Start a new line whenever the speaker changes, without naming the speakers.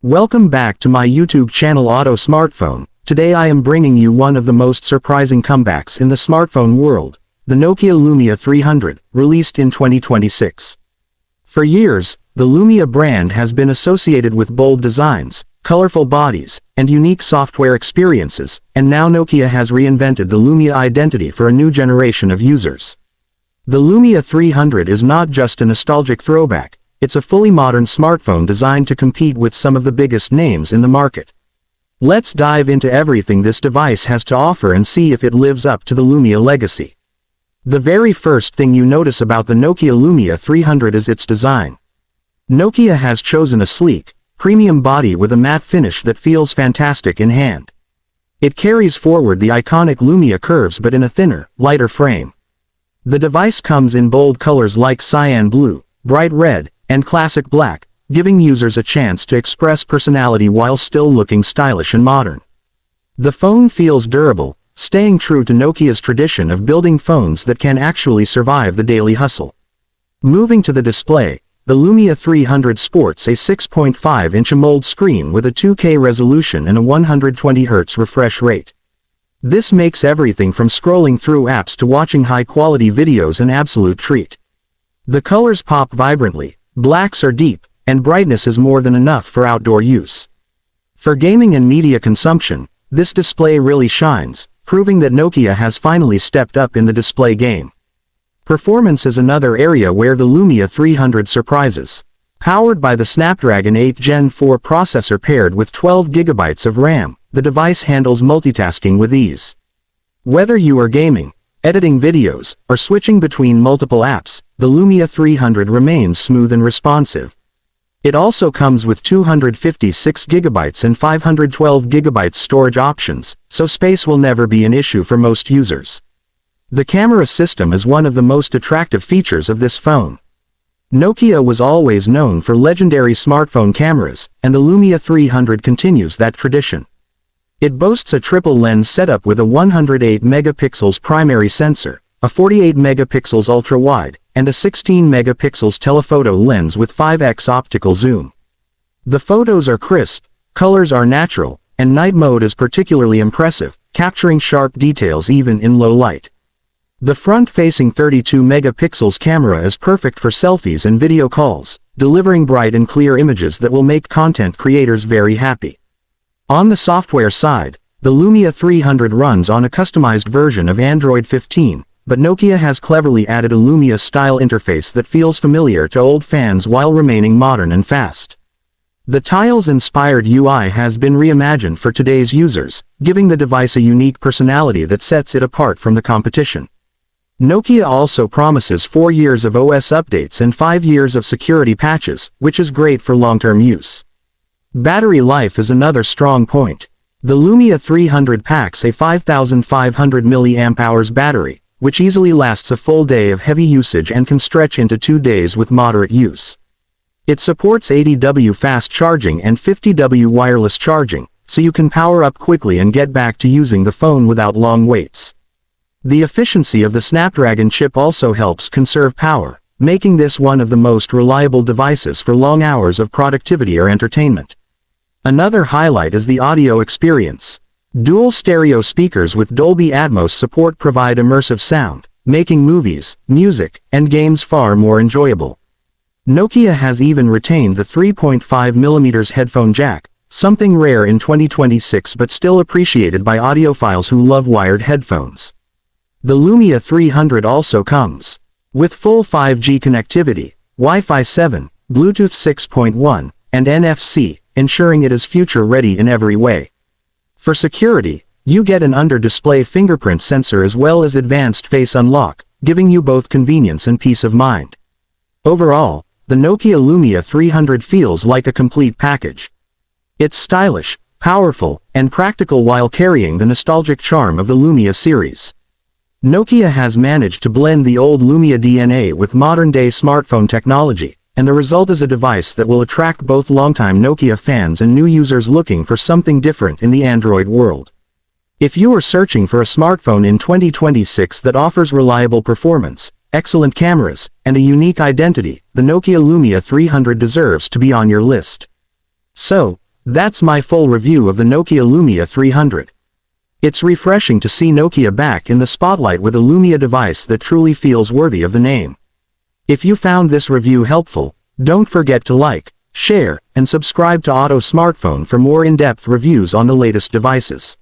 Welcome back to my YouTube channel Auto Smartphone. Today I am bringing you one of the most surprising comebacks in the smartphone world, the Nokia Lumia 300, released in 2026. For years, the Lumia brand has been associated with bold designs, colorful bodies, and unique software experiences, and now Nokia has reinvented the Lumia identity for a new generation of users. The Lumia 300 is not just a nostalgic throwback, it's a fully modern smartphone designed to compete with some of the biggest names in the market. Let's dive into everything this device has to offer and see if it lives up to the Lumia legacy. The very first thing you notice about the Nokia Lumia 300 is its design. Nokia has chosen a sleek, premium body with a matte finish that feels fantastic in hand. It carries forward the iconic Lumia curves but in a thinner, lighter frame. The device comes in bold colors like cyan blue, bright red, and classic black, giving users a chance to express personality while still looking stylish and modern. The phone feels durable, staying true to Nokia's tradition of building phones that can actually survive the daily hustle. Moving to the display, the Lumia 300 sports a 6.5-inch AMOLED screen with a 2K resolution and a 120Hz refresh rate. This makes everything from scrolling through apps to watching high-quality videos an absolute treat. The colors pop vibrantly, blacks are deep, and brightness is more than enough for outdoor use. For gaming and media consumption, this display really shines, proving that Nokia has finally stepped up in the display game. Performance is another area where the Lumia 300 surprises. Powered by the Snapdragon 8 Gen 4 processor paired with 12 GB of RAM, the device handles multitasking with ease. Whether you are gaming, editing videos, or switching between multiple apps, the Lumia 300 remains smooth and responsive. It also comes with 256 GB and 512 GB storage options, so space will never be an issue for most users. The camera system is one of the most attractive features of this phone. Nokia was always known for legendary smartphone cameras, and the Lumia 300 continues that tradition. It boasts a triple lens setup with a 108 megapixels primary sensor, a 48 megapixels ultra-wide, and a 16 megapixels telephoto lens with 5x optical zoom. The photos are crisp, colors are natural, and night mode is particularly impressive, capturing sharp details even in low light. The front-facing 32 megapixels camera is perfect for selfies and video calls, delivering bright and clear images that will make content creators very happy. On the software side, the Lumia 300 runs on a customized version of Android 15, but Nokia has cleverly added a Lumia-style interface that feels familiar to old fans while remaining modern and fast. The Tiles-inspired UI has been reimagined for today's users, giving the device a unique personality that sets it apart from the competition. Nokia also promises 4 years of OS updates and 5 years of security patches, which is great for long-term use. Battery life is another strong point. The Lumia 300 packs a 5,500 mAh battery, which easily lasts a full day of heavy usage and can stretch into 2 days with moderate use. It supports 80W fast charging and 50W wireless charging, so you can power up quickly and get back to using the phone without long waits. The efficiency of the Snapdragon chip also helps conserve power, making this one of the most reliable devices for long hours of productivity or entertainment. Another highlight is the audio experience. Dual stereo speakers with Dolby Atmos support provide immersive sound, making movies, music, and games far more enjoyable. Nokia has even retained the 3.5mm headphone jack, something rare in 2026 but still appreciated by audiophiles who love wired headphones. The Lumia 300 also comes with full 5G connectivity, Wi-Fi 7, Bluetooth 6.1, and NFC, ensuring it is future-ready in every way. For security, you get an under-display fingerprint sensor as well as advanced face unlock, giving you both convenience and peace of mind. Overall, the Nokia Lumia 300 feels like a complete package. It's stylish, powerful, and practical while carrying the nostalgic charm of the Lumia series. Nokia has managed to blend the old Lumia DNA with modern-day smartphone technology, and the result is a device that will attract both longtime Nokia fans and new users looking for something different in the Android world. If you are searching for a smartphone in 2026 that offers reliable performance, excellent cameras, and a unique identity, the Nokia Lumia 300 deserves to be on your list. So, That's my full review of the Nokia Lumia 300. It's refreshing to see Nokia back in the spotlight with a Lumia device that truly feels worthy of the name. If you found this review helpful, don't forget to like, share, and subscribe to Auto Smartphone for more in-depth reviews on the latest devices.